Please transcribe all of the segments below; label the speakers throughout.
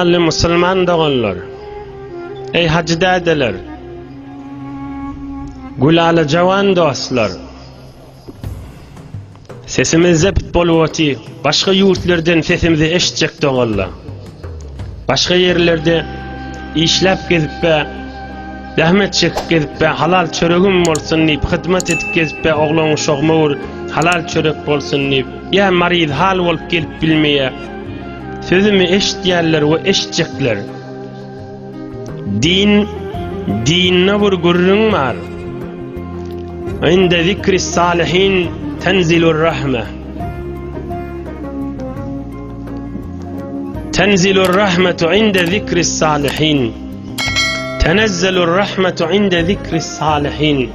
Speaker 1: Ali Müslüman doğanlar, ey hacıdadeler, gulalı cavan dostlar, sesimiz zepit boluvati, başka yurtlardan sesimizi eşitecek doğanlar, başka yerlerde işlep gezip be, zahmet çekip gezip be, halal çöreğim olsun deyip, hizmet edip gezip be, oğlan uşağıma vur, halal çörek olsun deyip, ya mariz hal olup gelip bilmeye, sözümü eşitdiyerler ve eşitecekler. Dinne bir gurrun var. İnde zikri salihin tenzilur rahme. Tenzilur rahmetu inde zikri salihin. Tenezzelur rahmetu inde zikri salihin.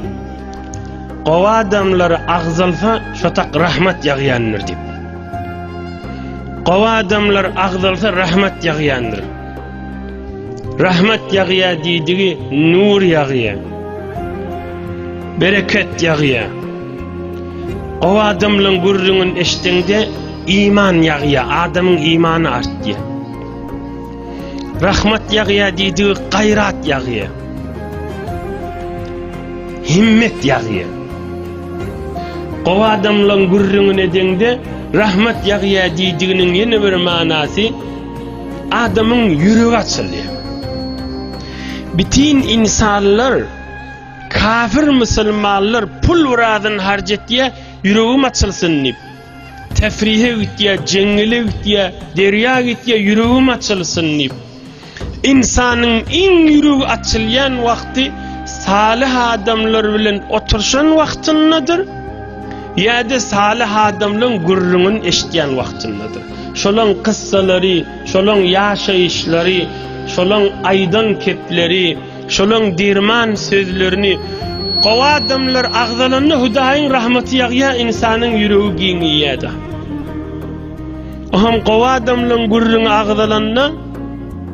Speaker 1: O adamlar ağzalsa şotak rahmet yağıyandır deyip. O adamlar ağzalsa rahmet yağıyandır. Rahmet yağıya dediği nur yağıya. Bereket yağıya. O adamların gurrunun eşitinde iman yağıya. Adamın imanı arttı. Rahmet yağıya dediği gayrat yağıya. Himmet yağıya. O adamların gurrunun edinde rahmet yağıya dediğinin yeni bir manası adamın yüreği açılıyor. Bütün insanlar, kafir Müslümanlar pul uğradın harcettiye yüreğim açılsın deyip, tefrihe gittiye, cengile gittiye, derya gittiye yüreğim açılsın deyip, insanın en yüreği açılyan vakti salih adamlar bilen oturuşan vaktindedir, ya da salih adamların gurrunun eşitdiyen vaktindedir. Şolon kıssaları, şolon yaşayışları, şolon aydan kepleri, şolon dirman sözlerini, o adamlar ağzalarına Hudayın rahmeti yağıya insanın yüreği giyiniyede. Oham o adamların gurrunu ağzalarına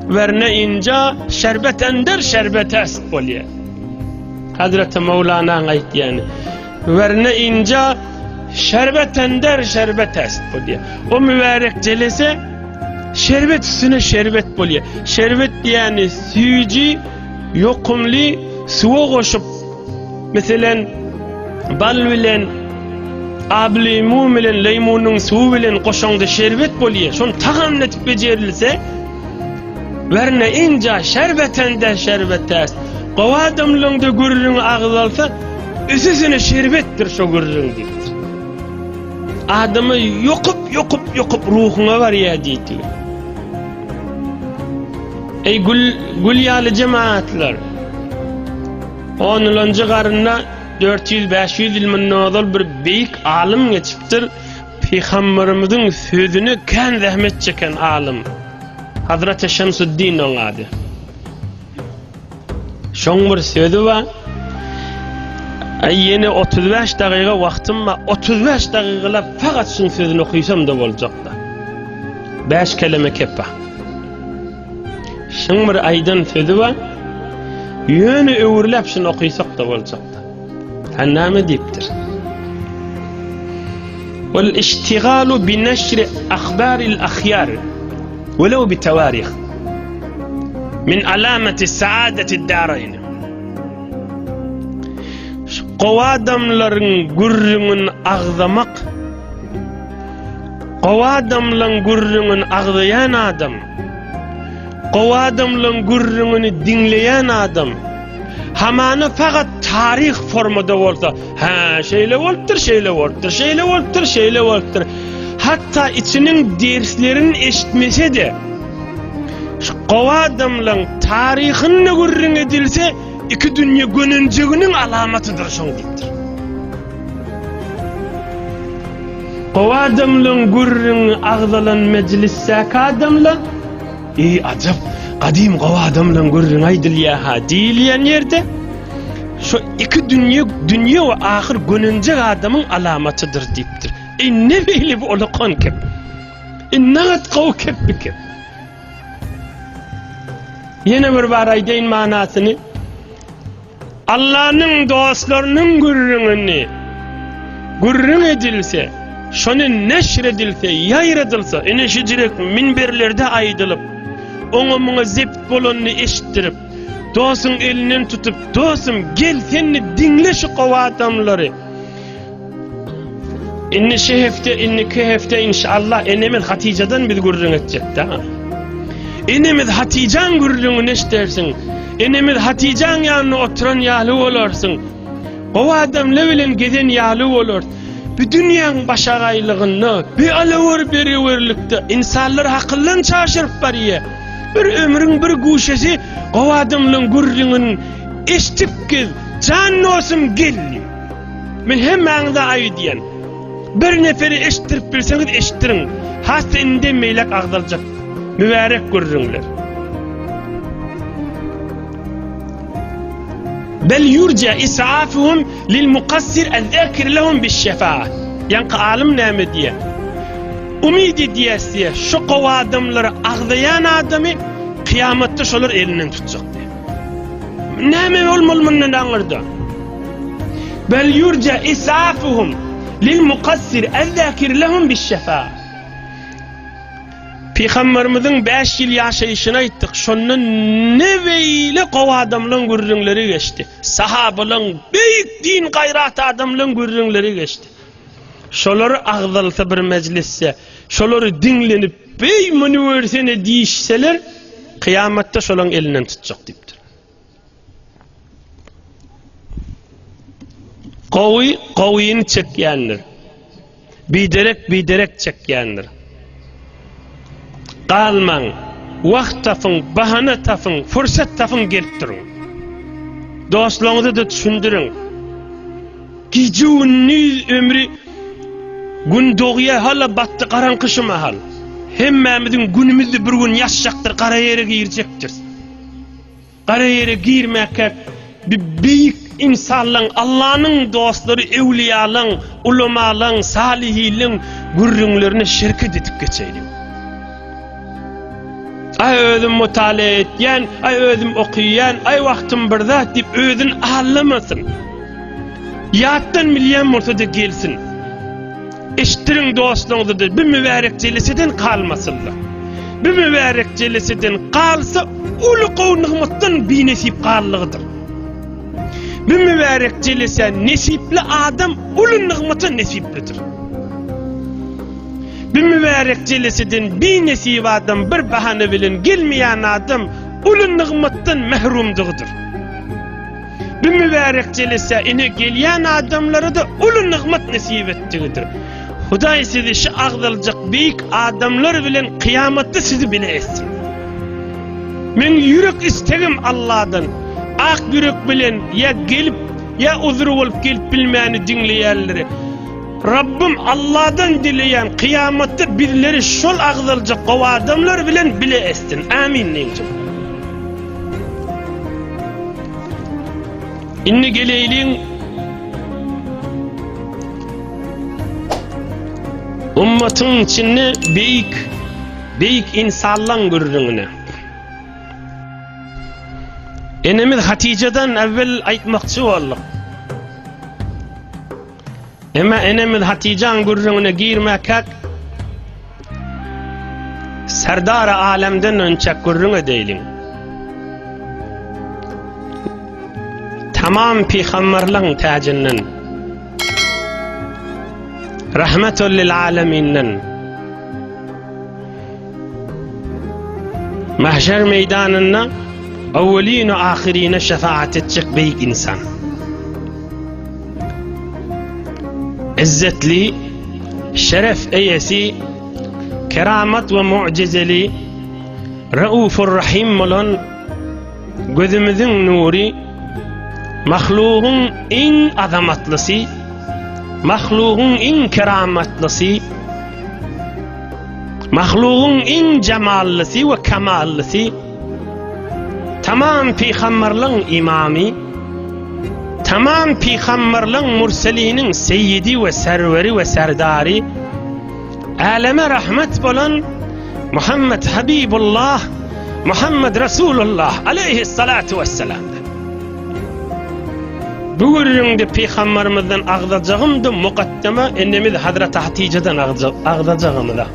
Speaker 1: verne inca şerbet ender şerbet est bolye. Hazreti Mevlana'nın ayet yani. Verne inca şerbet ender şerbet est bolye. O mübarek celese şerbet üstüne şerbet bolye. Şerbet yani suyucu, yokumlu, suya koşup mesela bal bilen, ablimu bilen, leymunun suyu bilen koşanda şerbet bolye. Şunu tahamletip becerilse verne inca şerbetende şerbet est. O adamların da gurrunu ağzalsa üstüne şerbettir şu gurrun deyiptir. Adamı yokup ruhuna var ya deydi. Ey gülyalı cemaatler, 10. qarında 400-500 yıl münnadal bir büyük alim geçiptir. Peygamberimizin sözünü kan zahmet çeken alim Hazreti Şemsuddin onun adı. Şoň bir sözü var. Yeni 35 dakika vaktim var. 35 dakikada fakat şun sözünü okuysam da olacak da. 5 kelime kepa. Şun bir aydan sözü var. Yönü öwürläp şunu okuysak da olacak da. Hanname deyiptir. Wal iştigalu bi neşri akhbaril akhyar walaw bi tawarikh min alamati saadeti darayn. O adamların gurrunun ağzamak, o adamların gurrunun ağlayan adam, o adamların gurrunun dinleyen adam, hamanı fakat tarih formada olsa, şeyle olttur. Hatta içinin derslerini eşitmese de, o adamların tarihini gurrun edilse, iki dünya gönünceginin alamatıdır şoň deyipdir. O adamların gurrun ağzalan meclisseki adamlar, acap, kadim o adamların gurrun aydılya ha deyilyen yerde, şu iki dünya ve ahir gönünceg adamın alamatıdır deyipdir. Ne beyli bu olukon kep? Ne gatqav kep bikep? Yine bir bar aydayn manasını, Allah'ın dostlarının gurrun edilse, şonu neşredilse, yayredilse, neşicilik minberlerde aydılıp, oňa zept bolanny eşitdirip, dostun elinden tutup, dostum gel seni dinle şu gowa adamlary. Inni şehefte, inni kehefte inşallah enemiz Hatice'den biz gurrun edecek da. Enemiz Hatice'nin gurrunu neştersin. Enemiz Hatice'nin yanına oturan yağlı olarsın. O adamla bilen geden yağlı olur. Bir dünyanın başarıylığını, bir alavur beriverlikte insanlar akıllan çaşırıp bariye. Bir ömrün bir guşesi o adamın gurrunun eşitip gel, can olsun gelin. Men hemen de ayı diyen. Bir neferi eşittirip bilseniz eşittirin. Hasta inde meylek ağdalacak. Mübarek gurrunlar. Bel yurca israfuhum lil muqassir el-zakir lehum biş-şefa'a. Yani alim näme diye. Umidi diyesiye şu gowa adamları ağdayan adamı kıyamatda şolar elinden tutacak diye. Näme bolmalyny aňyrdy. Bel yurca israfuhum lil muqassir el-zakir lehum biş-şefa'a. Peygamberimizin 5 yıl yaşayışını ayttık. Şondan neveyle gowa adamlaryň gurrunlary geçti. Sahabalyň büyük din gayrat adamlaryň gurrunlary geçti. Şolary agdalsa bir meclisse, şolary dinlenip beýmany versene diýişseler, kıyamatda şolaryň elinden tutjak diýipdir. Gowyny çekýänler. Biderek çekýänler. Qalmaň, wagt tapyň, bahana tapyň, fursat tapyň gelip duruň. Dostlaryňyzy da düşündüriň. Gijuni ömri gün doğuya hala battı qaranqyşy mahal. Hemmemiziň günümizde bir gün ýaşjakdyr, qara ýere girjekdir. Qara ýere girmäke bir beýik insanlaryň, Allah'nyň dostlary, ewliýalaryň, ulamalaryň, salihliň gurrunlaryny şirket edip geçeýdim. Ay özüm mutala etyen, ay özüm okuyan, ay vaktim birda dip özün ağlamasın. Yattan milyon murtada gelsin. Eştirin dostluğunuzu da bir mübarek celeseden kalmasınlar. Bir mübarek celeseden kalsa ulu qovnıqmıttan bir nesip qallığıdır. Bir mübarek celese nesipli adam ulu nıqmıtın nesiplidir. Bir mübarek celeseden bir nesip adam bir bahane bilen gelmeyen adam ulun nıqmattan mehrumduğudur. Bir mübarek celese ine gelen adamları da ulun nıqmat nesip ettiğidir. Huday sizi şu ağdalıcak büyük adamlar bilen kıyamatta sizi bile etsin. Men yürek istegim Allah'dan. Ak yürek bilen ya gelip ya uzru olup gelip bilmeyeni dinleyenleri. Rabbim Allah'dan dileyen kıyamatta birileri şol ağdalıcak o adamlar bilen bile etsin. Amin neycim. İnni geleyliğin ummatın içinde büyük insanlan gurrununa. Enemiz Hatice'den evvel aytmakçı olduk. Ama enemiz Hatice'nin gurrununa girmekak Serdar-ı alemden önçek gurruna değilim. Tamam peygamberlerin tacından, rahmetun lil aleminden, mahşer meydanına evvelin ve ahirine şefaat edecek büyük insan. İzzetli, şeref eyesi, keramet ve mucizeli, raufur rahim olan gözümüzün nuri, mahluğun en azamatlısı, mahluğun en kerametlısı, mahluğun en cemallısı ve kemallısı, tamam peygamberlerin imamı, tamam peygamberlerin murselinin seyyidi ve serveri ve serdari, aleme rahmet olan Muhammed Habibullah, Muhammed Resulullah aleyhissalatu vesselam. Bu gurrunde peygamberimizden ağdacağımdı mukaddeme ennemiz Hazreti Hatice'den ağdacağımı da.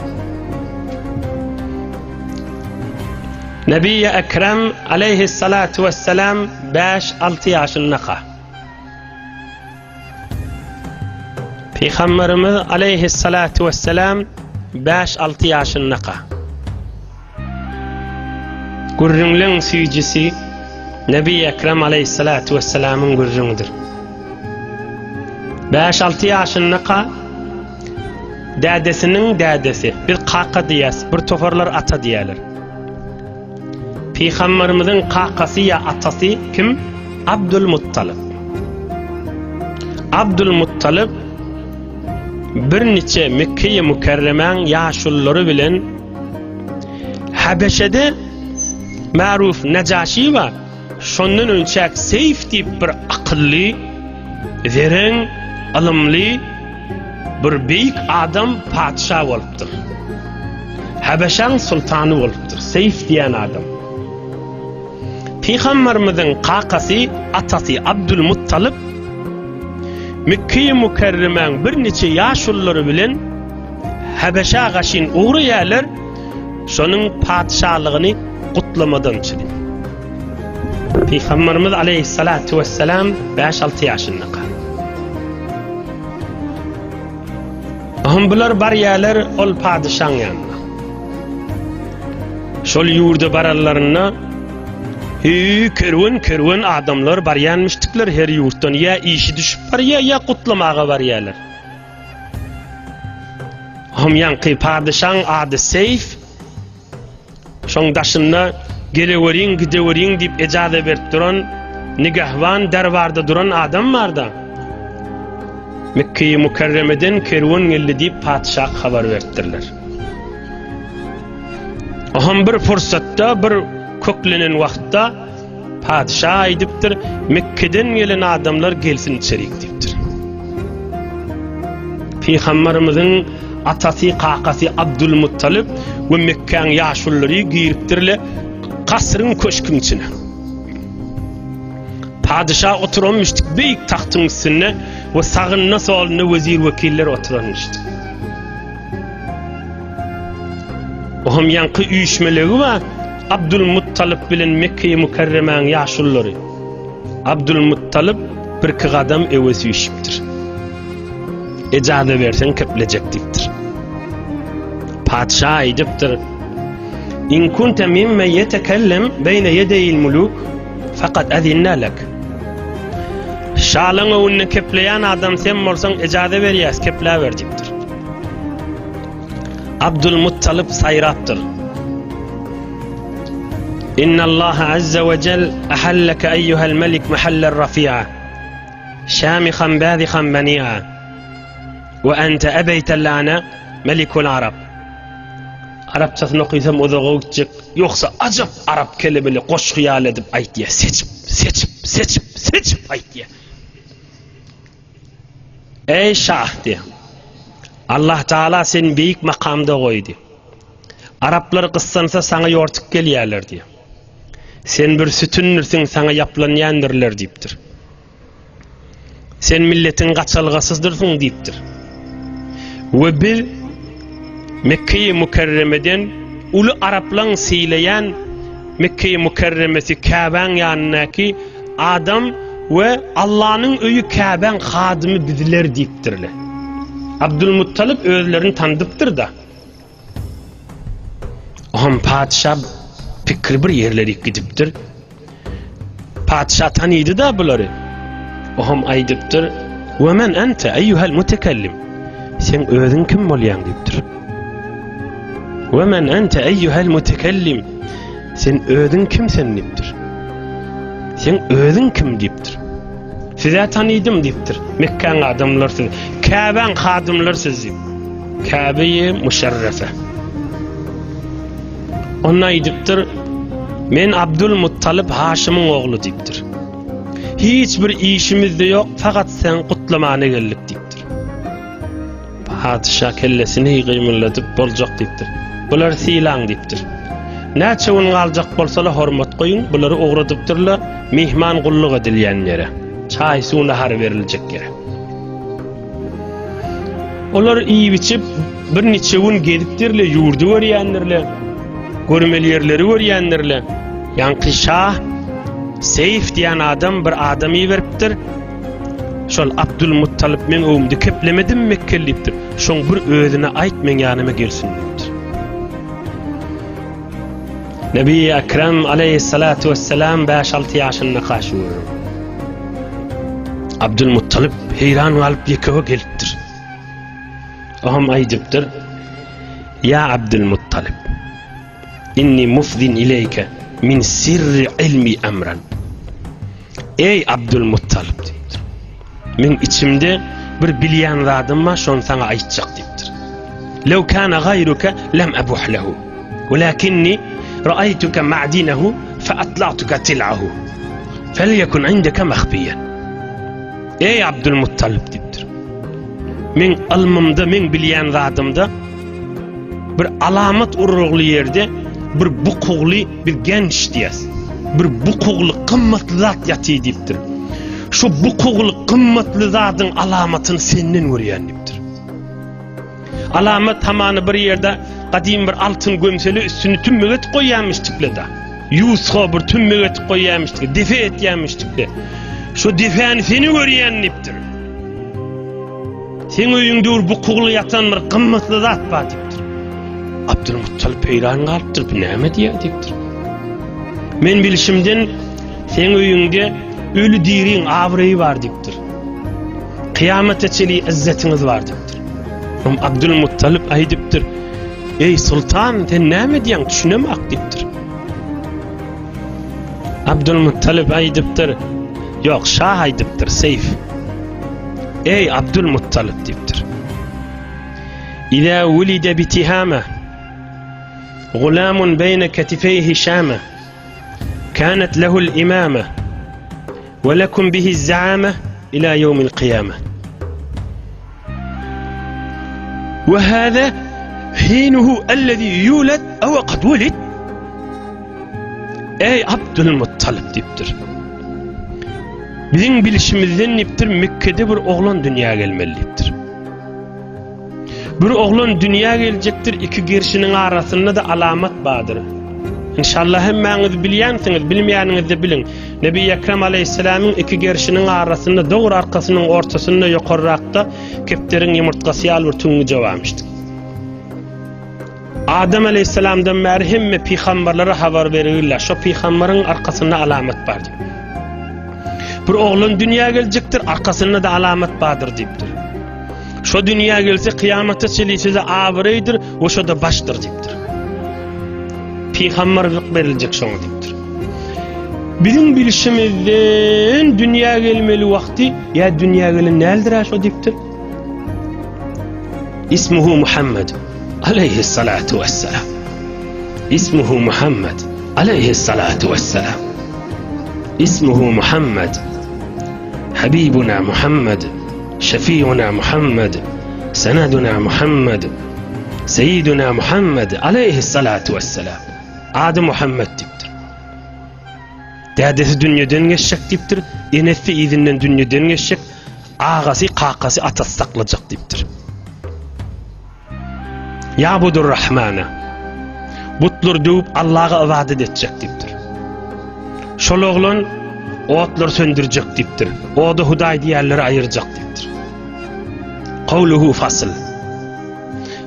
Speaker 1: Nebi Ekrem aleyhissalatu vesselam 5-6 yaşındaqa. Peygamberimiz aleyhissalatu vesselam 5-6 yaşındaqa. Gurrunlun süyücüsü Nebi Ekrem aleyhissalatu vesselam'ın gurrundur. 5-6 yaşındaqa dədesinin dədesi bir qaqa diyas, bir tofarlar ata diyalar. Peygamberimizin qaqası ya atası kim? Abdülmuttalib. Abdülmuttalib bir neçe Mekke-i Mükerremen yaşulları bilen Habeşe'de ma'ruf Necaşi var. Şondan önçek Seyf deyip bir akıllı, zeren, alımlı bir büyük adam padişah olupdur. Habeşan sultanı olupdur. Seyf diyen adam. Peygamberimizin qaqası, atası Abdülmuttalib Mekke-i Mükerremen bir neçe yaşulları bilen Habeşa gaşin uğru yerler şonun padişahlığını kutlamadan çıdı. Peygamberimiz aleyhissalatu vesselam 5-6 yaşındaqa. Ahım bular bar yerler ol padişahın yanına. Şol yurda bararlarına kervan adamlar bar yanmıştıklar her yurttan ya işi düşüp var ya kutlamağa var yerler. Ahım yankı padişahın adı Seyf şon daşında geleverin gideverin deyip ecazı verip duran nigahvan dervarda duran adam var da Mekke-i Mükerreme'den kervan geldi deyip padişah haber verdirler. Aham bir fırsatta bir köklenen vaqtda padişah aydıptır Mekke'den gelen adamlar gelsin içerik deyiptir. Peygamberimizin atası qaqası Abdülmuttalib ve Mekke'nin yaşulları giriptirle kasrın köşkün içine. Padişah oturmuştuk büyük tahtın üstüne ve sağınına soluna vezir vekiller oturmuştu. Ohum yankı uyuşmeleri var. Abdülmuttalib bilen Mekke-i Mükerremen yaşulları. Abdülmuttalib bir kıgadam evesi uyuşuptur. Ecazı versen köplecek deyiptir. Padişah aydıptır. İn kunte mimme yetekellem beyne yedeyil muluk fakat azinna lek. Şalına önüne kepleyen adam sen morsan ecazı veriyaz keple ver deyiptir. Abdülmuttalib sayraptır. İnna Allah azze ve cel ahalleke eyyuhel melik mahaller rafi'a şamihan bâzihan beni'a ve ente ebeytellâne melikul Arab. Arapçasını okuysam o da gidecek. Yoksa acap Arap kelimeli koş hıyal edip ayt diye seçip ayt diye. Ey şah diye. Allah Teala seni büyük makamda koydu. Araplar kıssansa sana yortuk geliyerler diye. Sen bir sütünürsün sana yapılanyandirler deyiptir. Sen milletin kaçalgasızdırsın deyiptir. Ve bir Mekke-i Mükerreme'den ulu Araplan seyleyen Mekke-i Mükerremesi Kâben yanındaki adam ve Allah'ın öyü Kâben hadimi bizler deyiptirler. Abdülmuttalib özlerini tanıdıptır da. Oham padişah fikir bir yerleri gidiptir. Padişah tanıydı da bunları. Oham aydıptır. Ve men ente eyyuhel mutekellim. Sen özün kim bolyan deyiptir. Ve men ente eyyuhel mutekellim. Sen özün kimsen deyiptir. Sen özün kim deyiptir. Size tanıydım deyiptir. Mekke'nin adamlar siz. Kâben hadimler siz deyip. Kâbe-i müşerrefe. Ona deyiptir. Men Abdülmuttalib Haşim'in oğlu deyiptir. Hiçbir işimiz de yok. Fakat sen kutlamana geldik deyiptir. Padişah kellesini kıymırlatıp bolacak deyiptir. Bular silan deyiptir. Näçe onun alacak bolsalar hormat koyun. Buları uğradıptırlar. Mihman kulluk edilyen yere. Çay suyu nahar verilecek yere. Onlar iyi biçip bir neçe gün gediptirle yurdu öğrenirler. görmeli yerleri görýändirler. Ýanky Şah Seyf diýen adam bir adamy beripdir. Şol Abdülmuttalip men öwümde keplemedim mekkelipdir. Şoň bir özüne aýt men ýanyma gelsin diýipdir. Nebi Ekrem aleyhissalatu vesselam 5-6 ýaşynda gaşyr. Abdülmuttalip heyran alıp ýekewe gelipdir. Oham aýdypdyr: "Ya Abdülmuttalip, inni mufdin ileyke min sirri ilmi emran." Ey Abdülmuttalip diýipdir. Men içimde bir bilýän zadym bar, şonu sana aýtjak diýipdir. "Lew kana gayruka lam abuh lahu, walakinni ra'aytuka ma'dinahu fa atla'tuka til'ahu. Falyakun 'indaka makhbiyan." Ey Abdülmuttalip diýipdir. Men almymda, men bilýän zadymda bir alamat urugly ýerde bir bukugly bir genç diýäs. Bir bukugly kymmatly zat ýaty diýipdir. Şu bukugly kymmatly zatyň alamatyny senden görýän diýipdir. Alamat hamany bir ýerde gadim bir altyn gömseli üstüni tümmek etip goýýanmyşdyklar da. Ýusga bir tümmek etip goýýanmyşdyk, defe etýänmişdikler. Şu defäni seni görýän diýipdir. Sen öýüňde bir bukugly ýatan bir kymmatly zat bar diýipdir. Abdülmuttalip heyran galypdyr, "Näme diýär?" diýipdir. "Men bilişimden sen öýüňde ölü diriň awrey bar diýipdir. Kıyamete çeli izzetiniz var diýipdir." Abdülmuttalip aýdypdyr: "Ey sultan, sen näme diýäň? Düşünemek" diýipdir. Abdülmuttalip aýdypdyr: "Ýok, şah aýdypdyr, Seyf." "Ey Abdülmuttalip" diýipdir. "İza wulida bi Tihama gulamun beyne katifayhi Şama, kanat lahu al-imama ve lakum bihi az-za'ama ila yawm al-qiyamah. Ve hâzâ hînuhu ellezî yulad ev qad wulid." Ey Abdülmuttalip diýipdir. Bizim bilişimizden niptir Mekke'de bir oğlan dünyaya gelmelidir. Bir oğlan dünyaya gelecektir, iki gerşinin arasında da alamat vardır. İnşallah hemmeniz bilýänsiniz, bilmeýäniňiz de bilin. Nebi Ekrem aleyhisselamın iki gerşinin arasında doğru arkasının ortasında yukarırakta kepterin yumurtkasy alyp tüňü jawamışdyk. Adam aleyhisselamdan merhem ve peygamberlere haber verirler. Şu peygamberin arkasında alamat vardır. Bir oğlan dünyaya gelecektir, arkasında da alamat vardır diýipdir. Şu dünyaya gelse kıyamete çelişize avreydir, o şu da baştır diýipdir. Peygamberlik berilecek şoňa diýipdir. Bizim bilişimizden dünyaya gelmeli vakti, ya dünyaya gelen nädir şo diýipdir? İsmuhu Muhammed aleyhissalatu vesselam. İsmuhu Muhammed aleyhissalatu vesselam. İsmuhu Muhammed, Habibuna Muhammed, Şefiuna Muhammed, Seneduna Muhammed, Seyyiduna Muhammed aleyhissalatu vesselam. Adı Muhammed diýipdir. Dädesi dünýeden geçecek diýipdir. Enesi izinden dünýeden geçecek. Ağasy, kakasy atasy saklajak diýipdir. Yabudur Rahmana. Butlar döwüp Allah'a ibadet etjek diýipdir. Şol oglan otlar söndürjek diýipdir. O da Hudaý diýerleri aýyrjak diýipdir. Qawluhu fasl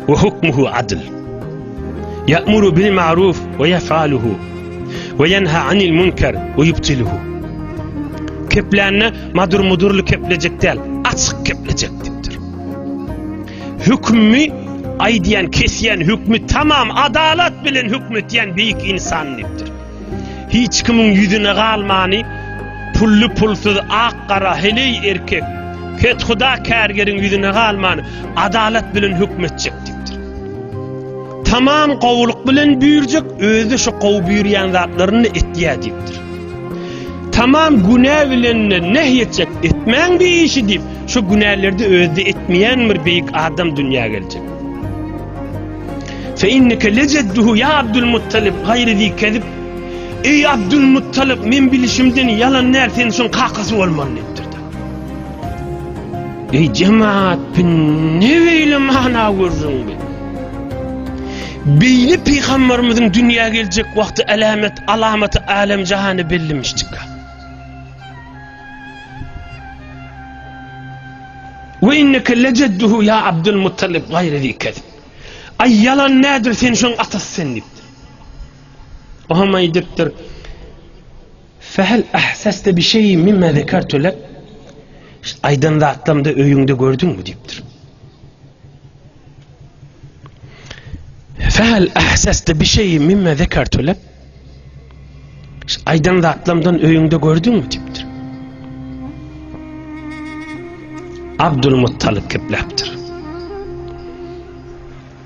Speaker 1: ve hukmuhu adl. Ya'muru bil ma'ruf ve yef'aluhu ve yenha anil munkar ve yubtiluhu. Keplerine madur mudurlu keplejek değil, açık keplejek diýipdir. Hükmü aydiyen, kesiyen hükmü tamam adalet bilen hükmetiyen büyük insan diýipdir. Hiç kimin yüzüne galmany, pullu pulsuz akkara heley erkek, ket huda kärgerin yüzüne galmany, adalet bilen hükmetjek diýipdir. Tamam gowluk bilen büýürjek, özü şu gow büýürýän zatlaryny etdiýär diýipdir. Tamam günah bilen nehyetjek, etmäň bir işi diýip, şu günahlarda özü etmeýän bir büyük adam dünýäge geljek. Fe inneke lecedduhu ya Abdülmuttalip gayri zi kezib. Ey Abdülmuttalip, men bilişimden yalan nersen şoň kakasy bolman diýipdir. Ey cemaat, ne beýle mana görüň be. Beyli peygamberimizin dünyaya gelecek vakti alameti alem cahanı bellimiştik. Ve inneke lecedduhu ya Abdülmuttalib gayri zikedi. Ay yalan nedir sen şun atası sen diptir. Ohama idiptir. Fehel ahseste bir şey mimme zekertu lek. Aydan da atlamda öyünde gördün mü diptir. Fehel ahseste bir şey mimme zekertu lek. Aydan da atlamdan öyünde gördün mü diptir. Abdülmuttalib keplaptır.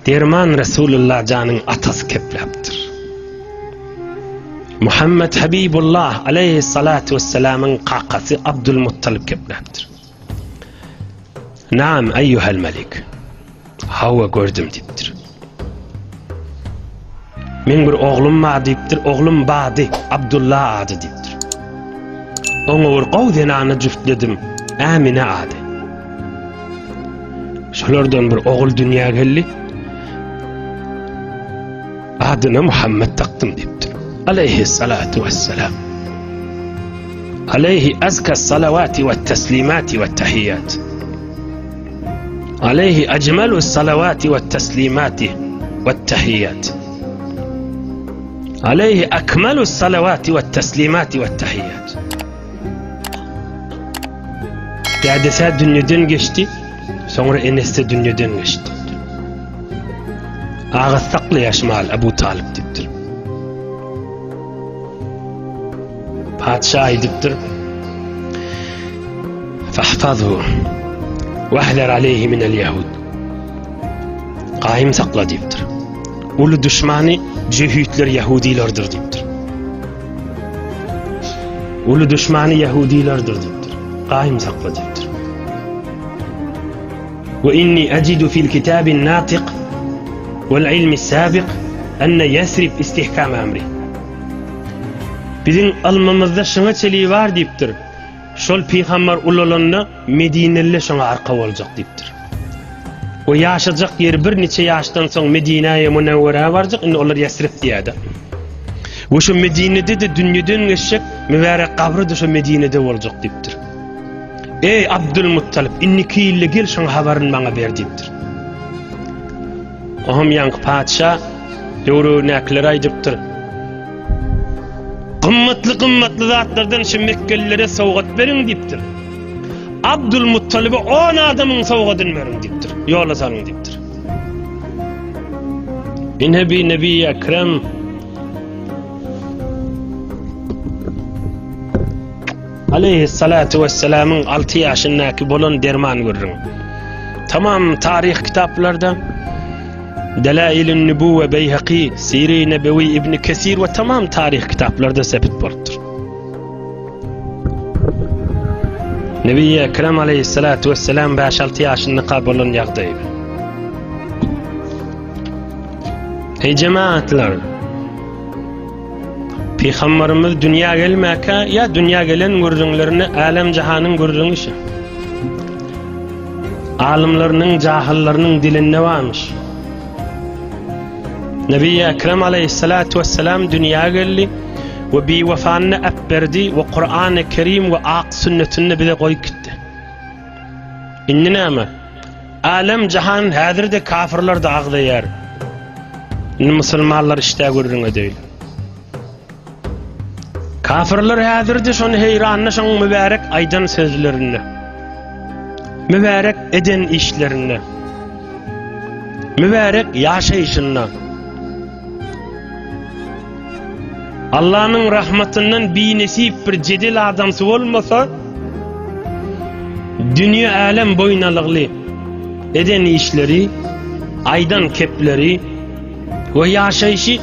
Speaker 1: Derman Resulullah canın atası keplaptır. Muhammed Habibullah aleyhissalatu vesselamın kakası Abdülmuttalib keplaptır. Naam eyyuhel melik. Hava gördüm diptir. Men bir oğlum var diptir. Oğlum badi Abdullah adı diptir. Onu bir qavden anı cüftledim. Amine adı. Şolardan bir oğul dünyaya geldi. Adına Muhammed taktım diptir. Aleyhissalatu vesselam. Aleyhi azka salavati ve teslimati ve tahiyyat. Aleyhi ecmelu salavati ve teslimati ve tahiyyat. Aleyhi ekmelu salavati ve teslimati ve tahiyyat. Dedese dünyadan geçti. Sonra eneste dünyadan geçti. Ağız saklı yaşmal Ebu Talib diptir. Padişah ediptir. Fahfazhu vahzer aleyhi minel yahud. Qaim sakla diptir. Ulu düşmanı cehütler Yahudilerdir diptir. Ulu düşmanı Yahudilerdir diptir. Qaim sakla diptir. Ve inni ecidu fil kitabin natiq vel ilmi sabiq enne Yesrib istihkam emri. Bizim almamızda şuna çeliği var diptir. Şol peygamber ululanına Medine'li şuna arka olacak diptir. O yaşayacak yer bir neçe yaştan sonra Medine'ye Münevvere'ye varacak. Inni onlar Yesrib diyede. Ve şu Medine'de de dünyadan geçecek mübarek kabri de şu Medine'de olacak diptir. Ey Abdülmuttalib inni kiyille gel şuna haberini bana ver diptir. Oham yank padişah Euro nekler aydıptır. Kımmatlı zatlardan şu Mekkelilere soğuk verin diptir. Abdülmuttalib'e 10 adamın soğukadını verin diptir. Yola salın diptir. Nebi Ekrem aleyhissalatu vesselamın 6 yaşındaki bolon derman görürüm. Tamam tarih kitaplarda Delail-i Nübüvve Beyhaqi, Siri Nebevi İbn Kesir ve tamam tarih kitaplarda sepet bordur. Nebi Ekrem aleyhissalatu vesselam 5-6 yaşında kabolun yağdaydı. Ey cemaatler, Peygamberimiz dünya gelmeke ya dünya gelen gördüğünlerini alem cahanın gördüğün işi. Alimlerinin, cahillerinin dilinde varmış. Nebi Ekrem aleyhissalatu vesselam dünyaya geldi ve bir vefanını öpberdi ve Kur'an-ı Kerim ve ak sünnetini bize koyup gitti. İnnine ama alem cahan hadir de kafirler de ağda yer. Müslümanlar işte görürüne değil. Kafirler hadir de şunu heyranına şunu mübarek aydan sözlerine. Mübarek eden işlerine. Mübarek yaşayışına. Allah'ın rahmetinden bir nesip bir cedil adamsı olmasa dünya alem boynalıqlı eden işleri, aydan kepleri ve yaşayışı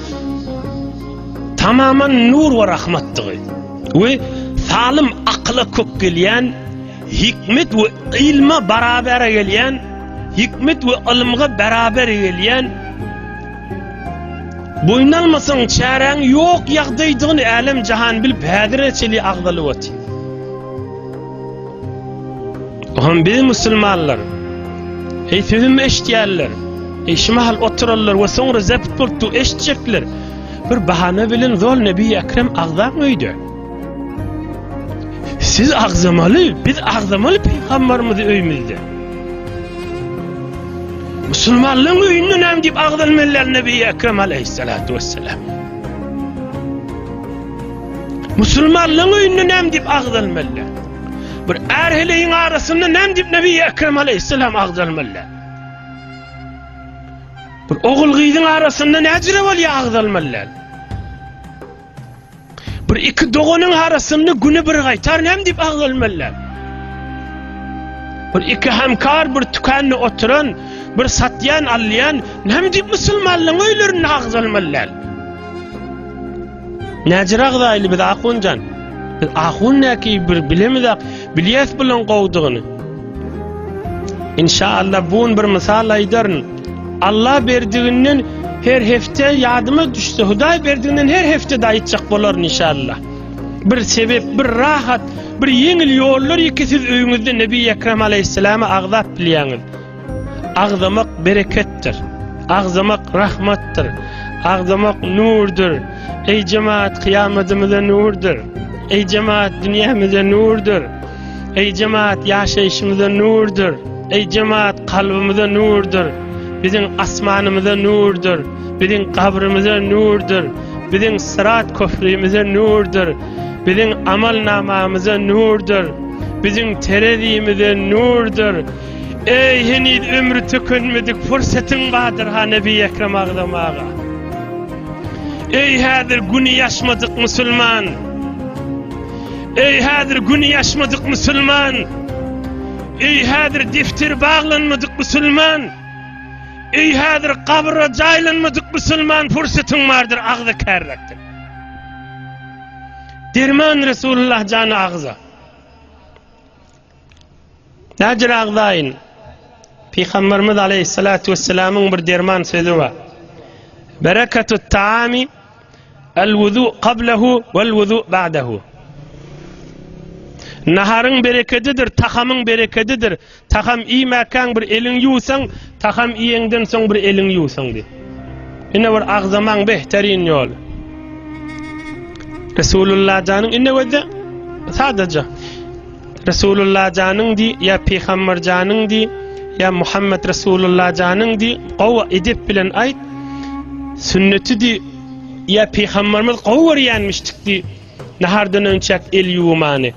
Speaker 1: tamamen nur ve rahmettir. Ve salim akla kök gelen, hikmet ve ilme beraber gelen, hikmet ve ilmge beraber gelen, boynalmasın çaren yok yağdaydığını alem cahan bilip hadireçeli ağdalı vati. Oğlum bizim Müslümanlar, ey sözümü eşitiyerler, eşmahal oturarlar ve sonra zept bultu eşitecekler. Bir bahane bilen zol Nebi Ekrem ağzan öydü. Siz ağzamalı, biz ağzamalı peygamberimizi öymüzde. Müslümanlığın öyünü nem deyip ağzalmalılar Nebi Ekrem aleyhissalatu vesselam. Müslümanlığın öyünü nem deyip ağzalmalılar. Bir erheleyin arasında nem deyip Nebi Ekrem aleyhisselam ağzalmalılar. Bir oğul gıydın arasında necire ol ya ağzalmalılar. Bir iki doğunun arasında günü bir gaytar nem deyip ağzalmalılar. Bir iki hamkar bir tükenli oturan, bir satyan allayan nem deyip Müslümanlığın öylerini ağzalmalılar. Necire ağzaylı biz akuncan. Biz akun ne ki bir bilemizak, biliyes bilen kovduğunu. İnşallah bunun bir misal aydarın. Allah verdiğinden her hefte yadıma düşse, Huday verdiğinden her hefte dayıtacak boların inşallah. Bir sebep, bir rahat, bir yengil yollar ki siz öyünüzde Nebi Ekrem aleyhisselam'a ağzat biliyaniz. Ağzamak berekettir, ağzamak rahmettir, ağzamak nurdur. Ey cemaat kıyametimize nurdur. Ey cemaat dünyamıza nurdur. Ey cemaat yaşayışımıza nurdur. Ey cemaat kalbimize nurdur. Bizim asmanımıza nurdur. Bizim kabrimize nurdur. Bizim sırat köprüymüze nurdur. Bizim amal namamıza nurdur. Bizim terediğimize nurdur. Ey henüz ömrü tükünmedik fırsatın vardır ha Nebi Ekrem ağlamağa. Ey hadir günü yaşmadık Müslüman. Ey hadir günü yaşmadık Müslüman. Ey hadir defter bağlanmadık Müslüman. Ey hadir kabra caylanmadık Müslüman. Fırsatın vardır ağzı kerrektir. Derman Resulullah canı ağza. Necir ağzayın? Peygamberimiz aleyhissalatu vesselam'ın bir derman sözü var. Bereketut ta'ami el-vudu qablehu vel-vudu ba'dehu. Naharın bereketidir, tahamın bereketidir. Taham iyi mekan bir elin yusan, taham iyenden son bir elin yusan de. İnne bir ağzaman behterin yol. Resulullah canın inne vede sadece Resulullah canın di ya Peygamber canın di ya Muhammed Resulullah canın di qova edip bilen ayt sünneti di ya Peygamberimiz qovur yanmıştık di. Nahardan önçek el yumanı.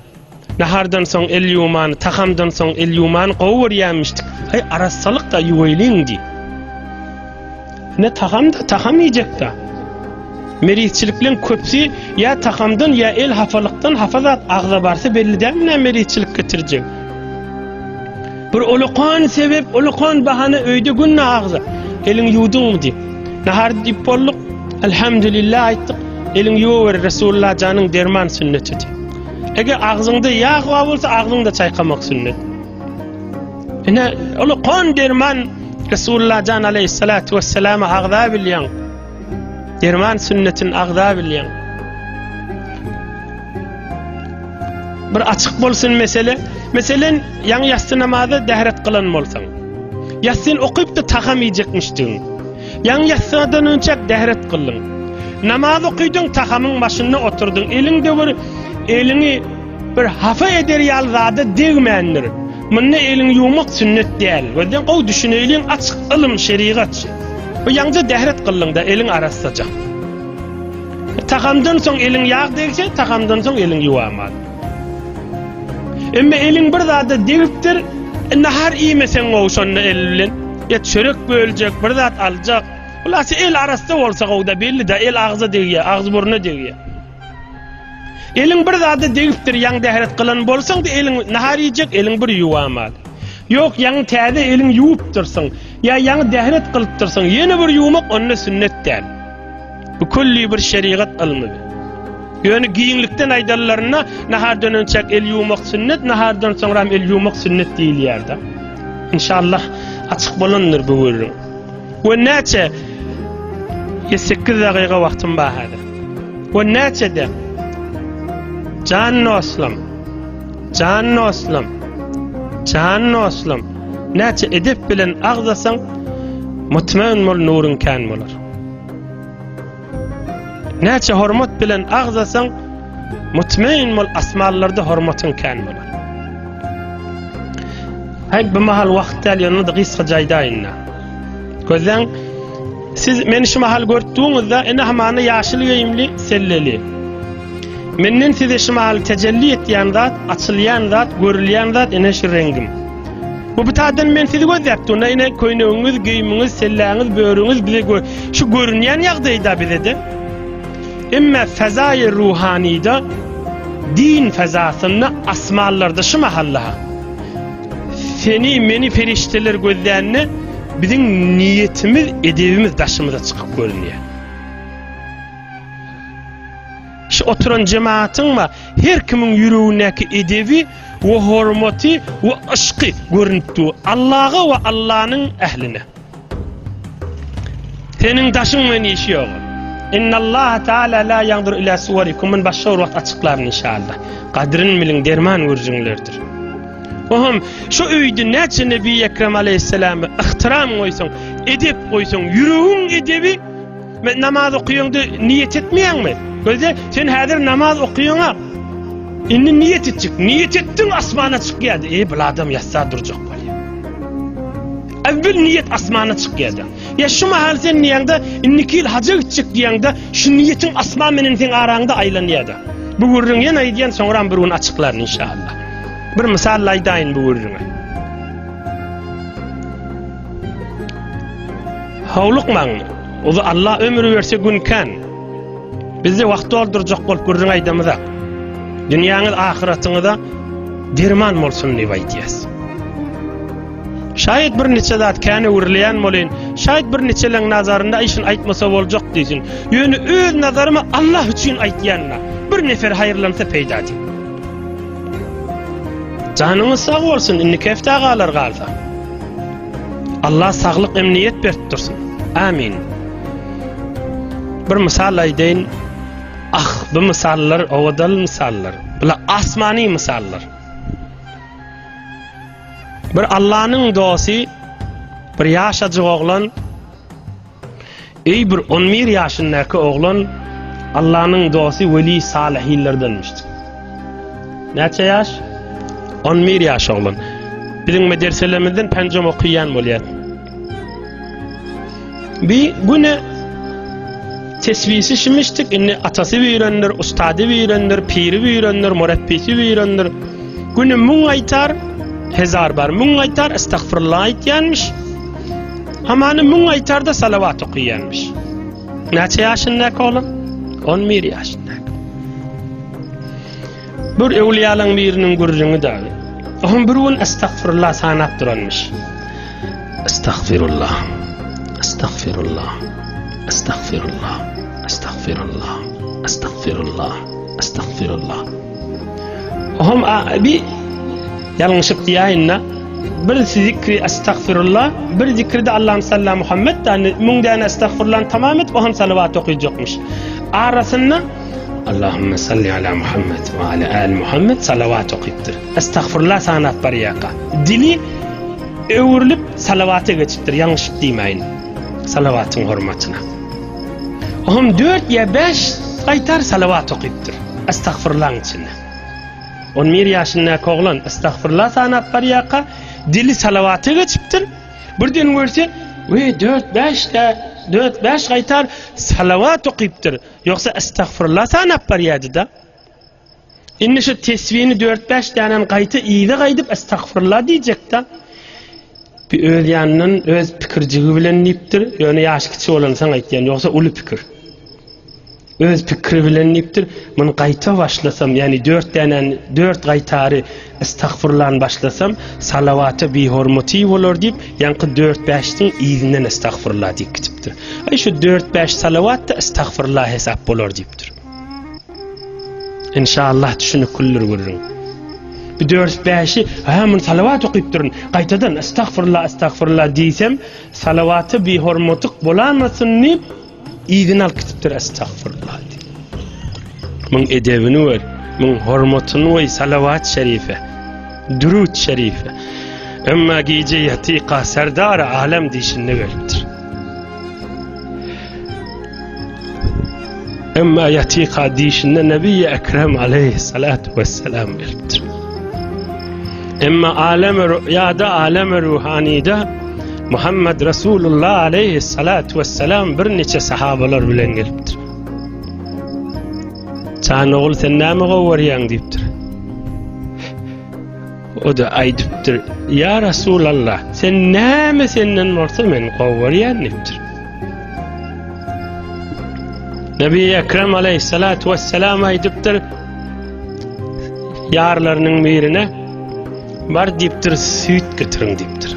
Speaker 1: Nahardan son el yumanı, tahamdan son el yumanı qovur yanmıştık. Hay arasalık da yuvaylindi. Ne taham yiyecek da. Meritçiliklerin köpsi ya tahamdan ya el hafalıktan hafazat ağza barsa belli değil mi ne meritçilik getirecek? Bir ulukan sebep, ulukan bahane öyde günne ağza. Elin yudun mu di? Nahar dip bolluk, elhamdülillah ayttık. Elin yuvar Resulullah canın derman sünneti di. Eğer ağzında yağ var olsa ağzında çaykamak sünnet. Yine ulukan derman Resulullah can aleyhissalatu vesselam'a ağza bilyan. Derman sünnetin ağza bilyan. Bir açık bolsun mesele. Meselen yan yastı namazı dehret kılan bolsan. Yastın okuyup da takamayacakmıştın. Yan yastıdan önce dehret kılın. Namaz okuydun takamın başına oturdun. Elini bir hafa eder yalzada değmendir. Mınne elin yumak sünnet değil. Ve o düşüneylin açık ilim şeriat. Bu yanca dehret kılın da elin arasacak. Takamdan son elin yağ değilse takamdan son elin yuvamadı. Emme elin bir zada değiptir. Nahar iymesen o şonne elin. Ya çörek bölecek, bir zat alacak. Ulası el arasında olsa o da belli de el ağza değiyor, ağız burnu değiyor. Elin bir zada değiptir, yan dehret kılan bolsan da elin nahar yiyecek, elin bir yuvamadı. Yok yan täze elin yuup dursun. Ya yan dehret kılıp dursun. Yeni bir yumak onunla sünnet değil. Bu kulli bir şeriat ilmi. Yani giyinlikten aydallarına nahardan önce el yumak sünnet, nahardan sonra el yumak sünnet değil yerde. İnşallah açık bulunur bu ürün. Ve neçe 8 dakika vaktim bahada. Ve neçe de canlı oslam neçe edip bilen ağzasan mutmain bol nurun kän bolar. Näçe hormat bilen agzasaň, mutmain bol asmanlarda hormatyn kän bolar. Hay bu mahal wagt ýanyny da gysga jaýdaýynna. Gözden siz meni şu mahal görtdiňizde ene hamany ýaşyl geyimli selleli. Menden size şu mahal tecelli etýän zat, açylýan zat, görülýän zat ene şu rengim. Bu bitadan men sizi gözläpdim. Ene köýnegiňiz, geyimiňiz, selläňiz, böwrüňiz bize şu görünýän ýagdaýda biledi. Emma fezai ruhanida din fezasyny asmanlarda şu mahallaha seni meni ferişteler gözlerini bizim niyetimiz, edebimiz daşımıza çıkıp görünüyor. Şu oturan cemaatin var, her kimin yüreğindeki edebi ve hormati ve aşkı görüntü Allah'a ve Allah'ın ehline. Senin daşın meni işi yok. İnna Allah Teala la yandur ila suvarikum min başşor vaqt açıklarını inşallah. Kadrin bilin derman görücünlerdir. Ohum şu öýde näçe Nebi Ekrem aleyhisselam'a ihtiram koysun, edep koysun, yüreğin edebi namaz okuýandy niyet etmeýänmi? Gözde sen häzir namaz okuýaňa inni niyet etjek, niyet etdiň asmana çykýardy. Bu adam ýatsa durjak bolýar. Evvel niyet asmana çykýardy. Ya şu mahal sen niýende innikil haja gitjek diýende şu niyetin asman menen sen araňda aýlanýardy. Bu gurrun ýene aýdýan soňra bir gün açyklar inşallah. Bir misal aýdaýyn bu gurruna. Hawlukmaň, o da Allah ömrü verse günken bizi wagt doldurjak bolup gurrun aýdamyza. Dünýäňiz ahiretiňizde derman bolsun diýip aýdýas. Şayet bir neçe zat käne urlayan bolyn, şayet bir neçeleň nazarynda işin aýtmasa boljak diýsin. Ýöne öz nazarymy Allah üçin aýtýanna bir nefer haýyrlansa peýda edip. Janyňyz sag bolsun, inni kefte agalar galsa. Allah saglyk emniyet berip dursun. Amin. Bir misal aýdyn. Bu misallar owadal misallar. Bular asmany misallar. Bir Allah'ın do'sy, bir ýaşajyk oglan, bir 11 ýaşyndaky oglan Allah'ın do'sy weli salihlerdenmişdi. Näçe ýaş? 11 ýaş oglan. Bizim medreselemizden pencem okuyan bolýar. Bir güne tesbihsi şimiştik, inni atasy öýrendir, ustady öýrendir, piri öýrendir, murabbisi öýrendir. Güne muň aýtar, hezar bar muň aýtar, estağfirullah aýtýanmış. Hamany muň aýtar da salawat okuýanmış. Näçe ýaşyndaky oğlan? 11 ýaşyndaky. Bir ewliýalaň biriniň gurjüňi da. Oňa bir gün estağfirullah sanap duranmış. Estağfirullah. Estağfirullah. Estağfirullah. Estağfirullah. Estağfirullah. Estağfirullah. Oňa bir ýalňyşyk diýäýinna bir zikri estağfirullah, bir zikri de Allah'ım sallallahu Muhammed tane muň däne estağfirullah tamam et, o hem salavat okuýjakmyş. Arasynda Allahümme salli ala Muhammed ve ala ali Muhammed salavat okuyuptur. Estağfirullah sanat bariyaka. Dili öwürlüp salavata geçipdir. Yanlış diýmeýin. Salavatın hormatyna. Oňam 4 ýa 5 gaýtar salavat okuyupdur. Estağfirullah içinde. 11 ýaşyndaky oglan estağfirullah sanat bariyaka dili salavata geçipdir. Birden görse, 4-5 gaýtar salavat okuyupdur. Ýoksa estağfirullah sanap barýady da. Indi şu tesbihini 4-5 tänen gaýta ýygy gaýdyp estağfirullah diýjek da. Bir öz ýanynyň öz pikirjigi bilen nipdir. Ýöne ýaşy kiçik bolansaň aýtýan, ýoksa uly pikir. Öz pikiri bilen nipdir. Men gaýta başlasam, ýani 4 gaýtary estağfirullah başlasam, salawaty bi hormaty bolar diýip, ýanky 4-5-iň ýygynden estağfirullah diýip gitipdir. Ay şu 4-5 salawat da estağfirullah hesap bolar diýipdir. İnşallah düşünüp kullar görürüň. Bir 4-5'i men salavat okuyup durun. Gaýtadan estağfirullah diýsem, salawaty bi hormatyk bolanmasyn diýip ýygyny alyp gitipdir estağfirullah. Muň edebini wer, muň hormatyny we salavat şerife, durud şerife. Emma gije yatiqa serdar alem diýişinde beripdir. Emma yatika dişinde Nebi-i Ekrem aleyhissalatu vesselam gelipdir. Emma alem-i rüyada, alem-i ruhanida Muhammed Resulullah aleyhissalatu vesselam bir neçe sahabalar bilen gelipdir. Çağın oğul sen näme gowwarýaň diýipdir. O da aýdypdyr, ya Resulallah, sen näme senden bolsa men gowwarýan diýipdir. Nebi Ekrem aleyhissalatu vesselam aýdypdyr, ýarlarynyň birine bar diýipdir, süýt getiriň diýipdir.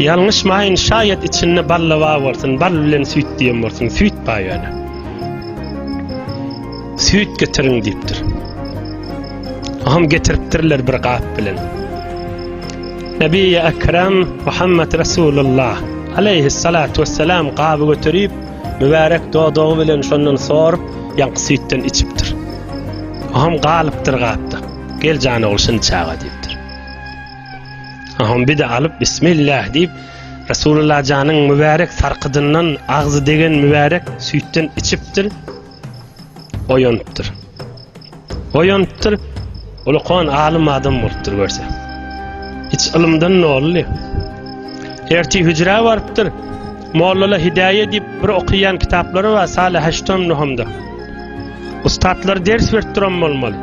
Speaker 1: Ýalňyşmaýyn, şaýat içinde ballaba bolsun, bal bilen süýt diýen bolsun, süýt baýany. Süýt getiriň diýipdir. Aham getiripdirler bir gap bilen. Nebi Ekrem Muhammed Resulullah aleyhissalatu vesselam gaby göterip mübarek dodagy bilen şondan sorup ýanky süýtden içipdir. Aham galypdyr gapda. Gel jany olşun çağa diýipdir. Aham bir de alıp bismillah diýip Resulullah janyň mübarek sarkydyndan agzy degen mübarek süýtden içipdir. Oýanypdyr. Oýanypdyr. Olu kon alim adam bolupdyr görse. Hiç ilmden nolly. Erti hücre barıpdyr. Mollala hidaye diýip bir okuyan kitaplary var Salih Haştam Nuhamda. Ustadlar ders berdiren bolmaly.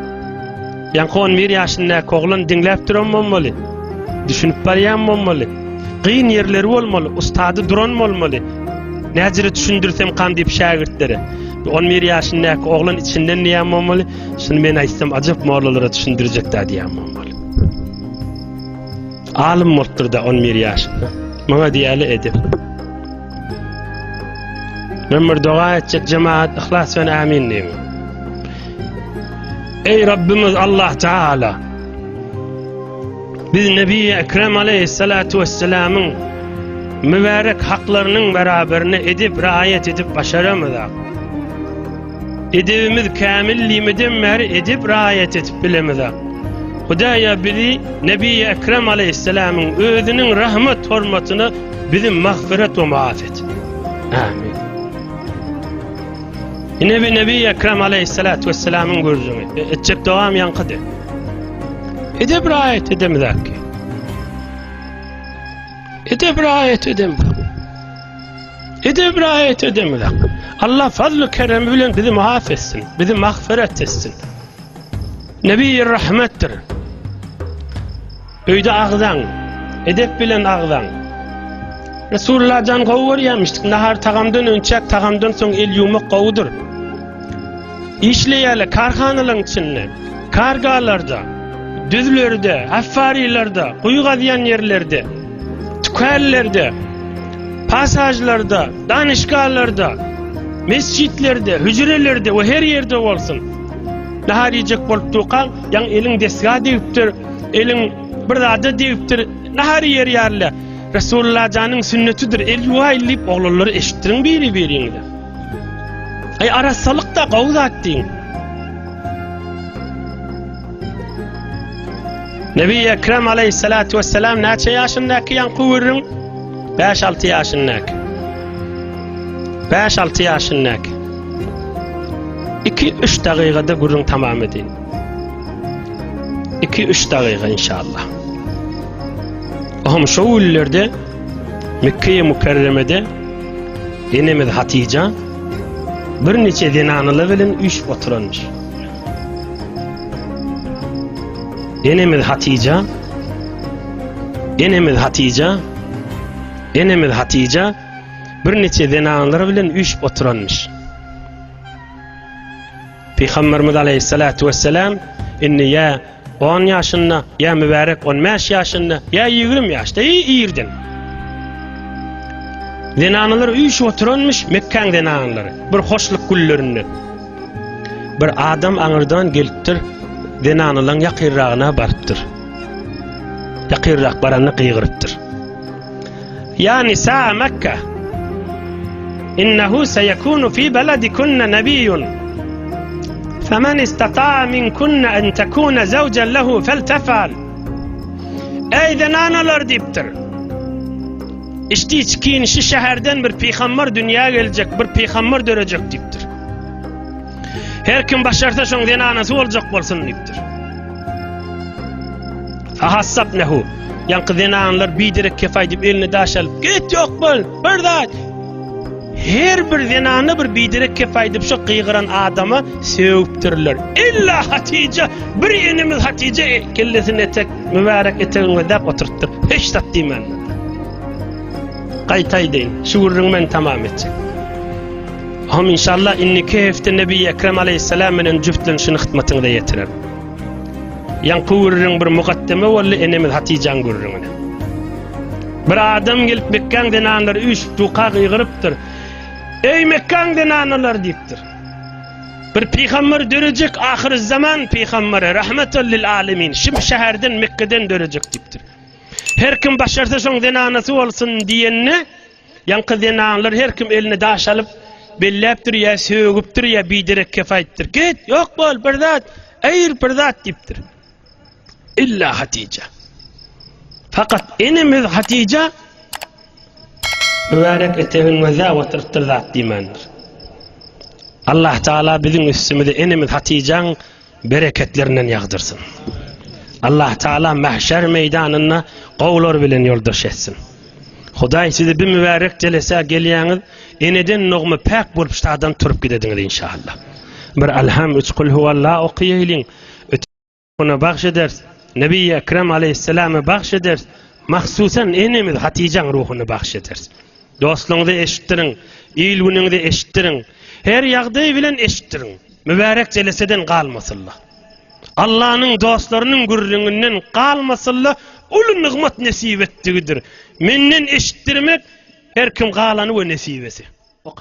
Speaker 1: Ýa-ni 11 ýaşyndaky oglan dinläp duran bolmaly. Düşünüp barýan bolmaly. Gyn ýerleri bolmaly, ustady duran bolmaly. Näjire düşündirsem kan diýip şagirtlere. 11 ýaşyndaky oglan içinden näme bolmaly? Şunu men aýtsam ajap mollalara düşündirjekdi diýen bolmaly. Alim bolupdyr da 11 ýaşynda. Maňa diýeli edip. Men bir dua etjek jemaat ihlas we amin diýin. Ey Rabbimiz Allah Teala, biz Nebi Ekrem aleyhissalatu vesselam'ın mübarek haklarynyň beraberine edip riayet edip başaramyzak. Edibimiz kamilliğimizden beri edip riayet edip bilemizak. Hudaýa bizi Nebi Ekrem aleyhissalam'ın özünün rahmet hormatyny bizim mağfiret ve maafet. Amin. Nebi Ekrem aleyhissalatu vesselam'ın görjüňi etjek dogam ýankydy. Edip riayet edemizak. Edip riayet edemizak. Edip riayet edemizak. Allah fazl-ı kerem bilen bizi muaf etsin, bizi mağfiret etsin. Nebi-i rahmettir. Öýde agdan, edep bilen agdan. Resulullah jan gowwarýamyşdyk, nahar tagamdan önçek, tagamdan soň el ýumak gowudur. İşleýäle karhanalaryň içinde, kargalarda, düzlerde, affarilarda, guýy gazýan ýerlerde, tükellerde, pasajlarda, danışgahlarda, mescitlerde, hücrelerde ve her yerde bolsun. Nahar ýejek bolup tuqan, ýa-ni eliň desga diýipdir, eliň bir zada diýipdir, nahar yer ýarla. Resulullah janyň sünnetidir, el ýuwaýlyp oglary eşitdirin biri-biriňle. Ay arasalykda gowzat diýin. Nebi Ekrem aleyhissalatu vesselam näçe ýaşyndaky ýanky görüň? 5-6 ýaşyndaky. 5-6 ýaşyndaky. 2-3 dagygada görüň tamam edin. 2-3 dagyga inşallah. Aham şu ýyllerde Mekke-i Mükerreme'de enemiz Hatice bir neçe zenanylar bilen üç oturanmış. Enemiz Hatice bir neçe zenanylar bilen üç oturanmış. Peygamberimiz aleyhissalatu vesselam inni ya 10 ýaşynda, ya mübarek 15 ýaşynda, ya 20 ýaşda ýerden. Zenanylar üç oturanmış Mekkeň zenanylary, bir hoşluk güllerinde. Bir adam aňyrdan gelipdir, zenanylaryň ýakyrragyna barypdyr. Ýakyrrak barany gyýgyrypdyr. Ya nisa Mekke, innehu seyekunu fi beledikunna nebiyyun. فَمَنْ اِسْتَطَاعَ مِنْكُنَّ اَنْ تَكُونَ زَوْجًا لَهُ فَلْتَفَعَلْ. Ey denanalar deyiptir. İşte içkin şu şehirden bir peygamber dünyaya gelecek, bir peygamber dörecek deyiptir. Her kim başarsa şoň denanasy boljak bolsun diýipdir. Fahassabnahu yankı denanlar bidirek kefay dip elini daşalyp git ýok bol birdat. Her bir denany bir bidirek kefay dip şo qygyran adama söwüpdirler. İlla Hatice bir enimiz Hatice kellesini etek mübarek etegiňe dap oturtdyr. Hiç tat diýmän. Qaytay deyin. Şuurun men tamam etjek. Ham inşallah inni kefte Nebi Ekrem aleyhisselam menen jüftlenişini hytmatyňda ýetirer. Yan kuurun bir mukaddeme walla enemiz Haticeň gurruna. Bir adam gelip Mekkeň denanlary üç tuqa ýygyrypdyr. Ey Mekkeň denanlar diýipdir. Bir peýgamber dörejek ahir zaman peýgamberi rahmetul lil alamin. Şim şäherden Mekke'den dörejek diýipdir. Her kim başarsa şoň denanasy bolsun diýenne ýanky denanlar her kim elini daşalyp belläpdir ýa söwüpdir ýa bidirek kefaýtdir. Git ýok bol birdat, eýir birdat diýipdir. İlla Hatice. Fakat enimiz Hatice mübarek etegiňize oturtdyr zat diýmendir. Allah Taala biziň üstümizde enimiz Haticeň bereketlerinden ýagdyrsın. Allah Taala mahşer meýdanyna gowlar bilen ýoldaş etsin. Hudaý sizi bir mübarek jelese gelýäňiz eneden nogmy pak bolup şadan turup gidediňiz inşallah. Bir alham üç kul huvallahu oqyýylyň ötüne bagş eder. Nebi Ekrem aleyhisselam'a bagş eder. Mahsusan enimiz Haticeň ruhuny bagş eder. Dostluğuňyzy eşitdirin, ýylgynyňyzy eşitdirin. Her ýagdaý bilen eşitdirin. Mübarek jeleseden galmasynlar. Allah'ın dostlarının gurrundan qalmasynlar, uly nigmat nesip etdigidir. Menden eşitdirmek her kim galanı we nesibesi. O